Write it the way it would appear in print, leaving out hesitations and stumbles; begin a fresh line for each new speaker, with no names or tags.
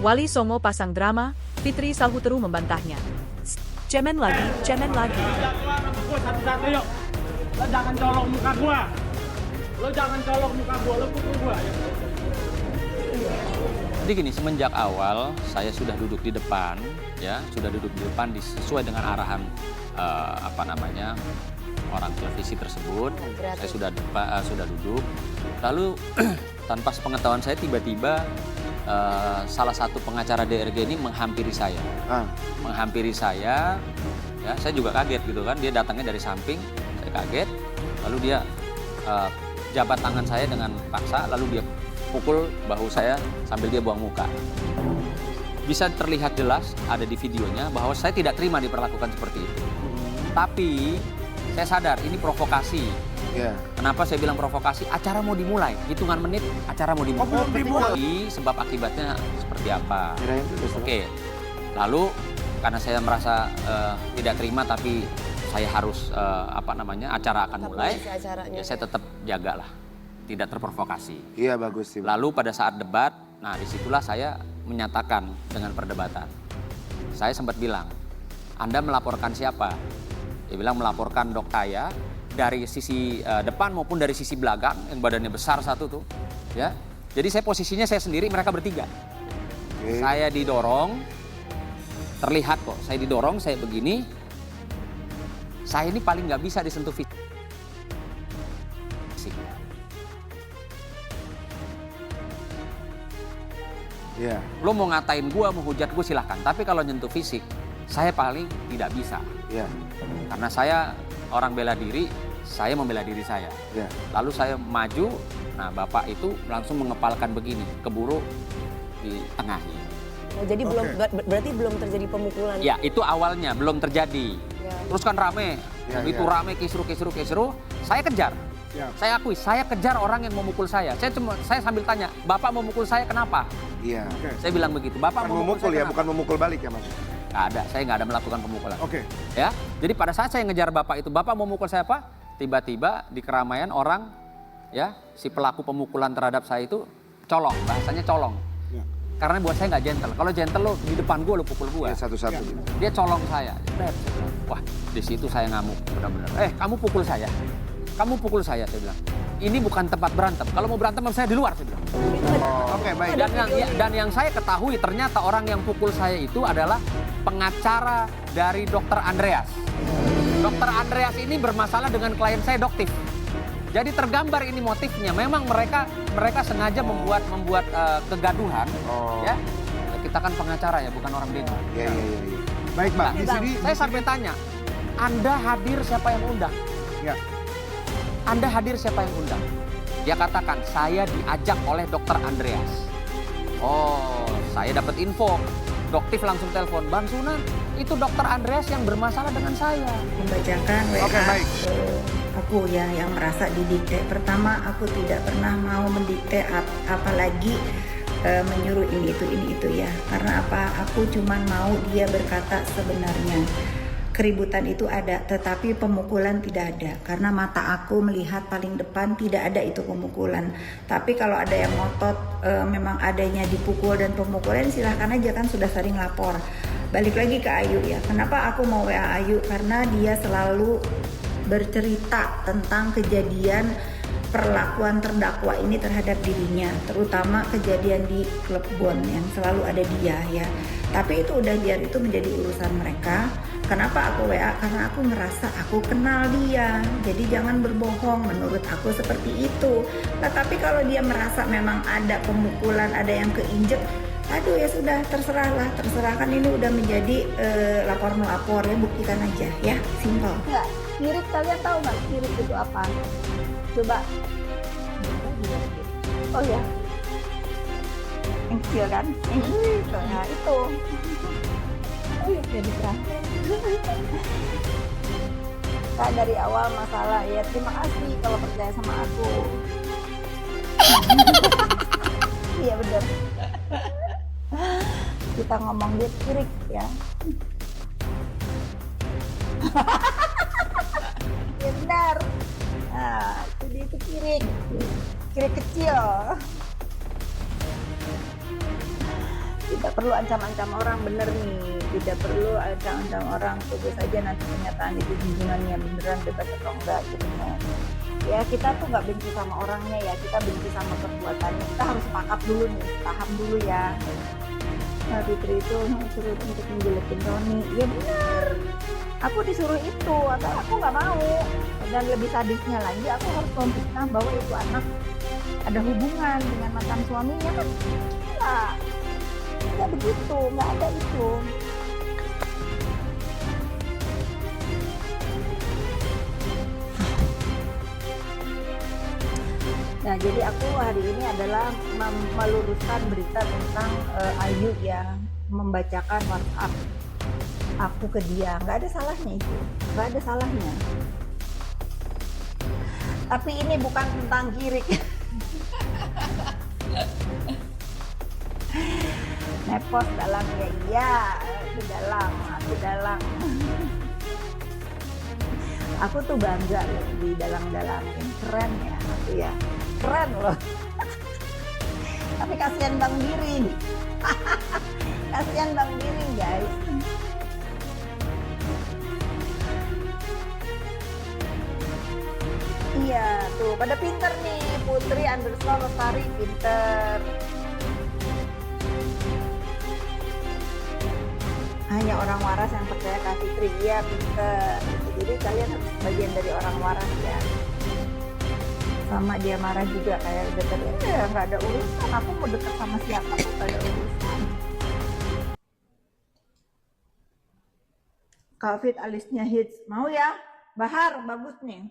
Wali Songo pasang drama, Fitri Sahuteru membantahnya. Cemen lagi, cemen lagi.
Gua satu-satu yuk. Lo jangan colok muka gua. Lo jangan colok muka gua, lo pukul gua.
Jadi gini, semenjak awal saya sudah duduk di depan, ya, sudah duduk di depan sesuai dengan arahan orang televisi tersebut. Saya sudah duduk. Lalu tanpa sepengetahuan saya tiba-tiba salah satu pengacara DRG ini menghampiri saya. Menghampiri saya, ya, saya juga kaget gitu kan. Dia datangnya dari samping, saya kaget. Lalu dia jabat tangan saya dengan paksa, lalu dia pukul bahu saya sambil dia buang muka. Bisa terlihat jelas, ada di videonya, bahwa saya tidak terima diperlakukan seperti itu. Tapi saya sadar ini provokasi. Kenapa saya bilang provokasi? Acara mau dimulai, hitungan menit acara mau dimulai. Sebab akibatnya seperti apa? Oke. Lalu karena saya merasa tidak terima, tapi saya harus acara akan mulai. Ya saya tetap jagalah, tidak terprovokasi.
Iya, bagus sih.
Lalu pada saat debat, nah disitulah saya menyatakan dengan perdebatan. Saya sempat bilang, Anda melaporkan siapa? Dia bilang melaporkan Dok Taya dari sisi depan maupun dari sisi belakang, yang badannya besar satu tuh, ya. Jadi saya posisinya saya sendiri, mereka bertiga. Saya didorong, terlihat kok, saya didorong, saya begini. Saya ini paling nggak bisa disentuh fisik. Lo mau ngatain gue, mau hujat gue silahkan. Tapi kalau nyentuh fisik, saya paling tidak bisa. Karena saya orang bela diri, saya membela diri saya. Lalu saya maju, nah bapak itu langsung mengepalkan begini, keburu di tengah.
Jadi berarti belum terjadi pemukulan?
Ya, itu awalnya belum terjadi. Terus kan rame, begitu rame kisru, saya kejar. Saya akui, saya kejar orang yang memukul saya. Saya sambil tanya, Bapak memukul saya kenapa? Saya bilang begitu, Bapak memukul saya
bukan memukul balik ya Mas?
Nggak ada, saya nggak ada melakukan pemukulan. Ya, jadi pada saat saya ngejar Bapak itu, Bapak memukul saya apa? Tiba-tiba di keramaian orang, ya, si pelaku pemukulan terhadap saya itu colong, bahasanya colong. Karena buat saya nggak gentle. Kalau gentle lo di depan gue lo pukul gue.
Satu-satu.
Dia colong saya. Wah, di situ saya ngamuk benar-benar. Kamu pukul saya. Kamu pukul saya bilang. Ini bukan tempat berantem. Kalau mau berantem saya di luar, saya bilang.
Oke, baik.
Dan yang saya ketahui ternyata orang yang pukul saya itu adalah pengacara dari Dr. Andreas. Dr. Andreas ini bermasalah dengan klien saya, Doktif. Jadi tergambar ini motifnya. Memang mereka sengaja membuat kegaduhan. Ya. Kita kan pengacara ya, bukan orang demo.
Iya. Baik, Mbak.
Di sini saya sampai tanya, Anda hadir siapa yang undang? Anda hadir siapa yang undang? Dia katakan, saya diajak oleh Dr. Andreas. Oh, saya dapat info. Doktif langsung telepon, Bang Sunan, itu Dr. Andreas yang bermasalah dengan saya.
Membacakan WA aku ya yang merasa didikte. Pertama, aku tidak pernah mau mendikte apalagi menyuruh ini itu ya. Karena apa? Aku cuma mau dia berkata sebenarnya. Keributan itu ada, tetapi pemukulan tidak ada. Karena mata aku melihat paling depan tidak ada itu pemukulan. Tapi kalau ada yang ngotot memang adanya dipukul dan pemukulan, silahkan aja, kan sudah sering lapor. Balik lagi ke Ayu ya. Kenapa aku mau WA Ayu? Karena dia selalu bercerita tentang kejadian perlakuan terdakwa ini terhadap dirinya, terutama kejadian di klub Bon yang selalu ada dia ya. Tapi itu udah, biar itu menjadi urusan mereka. Kenapa aku WA? Karena aku ngerasa aku kenal dia. Jadi jangan berbohong, menurut aku seperti itu. Nah tapi kalau dia merasa memang ada pemukulan, ada yang keinjek, aduh ya sudah, terserahlah, terserahkan, ini udah menjadi lapor melapor ya, buktikan aja ya, simpel.
Enggak, kirik, kalian tahu nggak kirik itu apa? Coba. Oh ya, yang kecil kan? Nah itu. Oh ya, jadi terang. Kak, dari awal masalah ya, terima kasih kalau percaya sama aku. Iya bener. Kita ngomong dia kirik ya. Ya benar. Nah, itu dia, itu kirik. Kirik kecil. Tidak perlu ancam-ancam orang, bener nih. Tidak perlu ancam-ancam orang, tunggu saja nanti kenyataan itu hubungannya beneran bebas atau enggak gitu kan. Ya kita tuh nggak benci sama orangnya ya, kita benci sama perbuatannya. Kita harus sepakat dulu nih, paham dulu ya. Nah, Fitri itu suruh untuk menjelekin Roni. Ya benar, aku disuruh itu atau aku nggak mau. Dan lebih sadisnya lagi, aku harus memfitnah bahwa itu anak ada hubungan dengan mantan suaminya kan. Nah, nggak begitu, nggak ada itu. Nah, jadi aku hari ini adalah meluruskan berita tentang Ayu ya, membacakan WhatsApp aku ke dia. Nggak ada salahnya itu, nggak ada salahnya. Tapi ini bukan tentang kirik. Nepos dalam ya, iya, aku dalang. Aku tuh bangga loh di dalang-dalangin, keren ya aku ya, keren loh. Tapi kasihan Bang Giring. Kasihan Bang Giring guys. Iya tuh, pada pinter nih, Putri_Lestari pinter. Hanya orang waras yang percaya Kak Fitri, iya pinter. Jadi kalian harus bagian dari orang waras ya. Sama dia marah juga kayak deket, ya nggak ada urusan, aku mau deket sama siapa tuh nggak ada urusan. Kak Fit alisnya hits, mau ya? Bahar, bagus nih.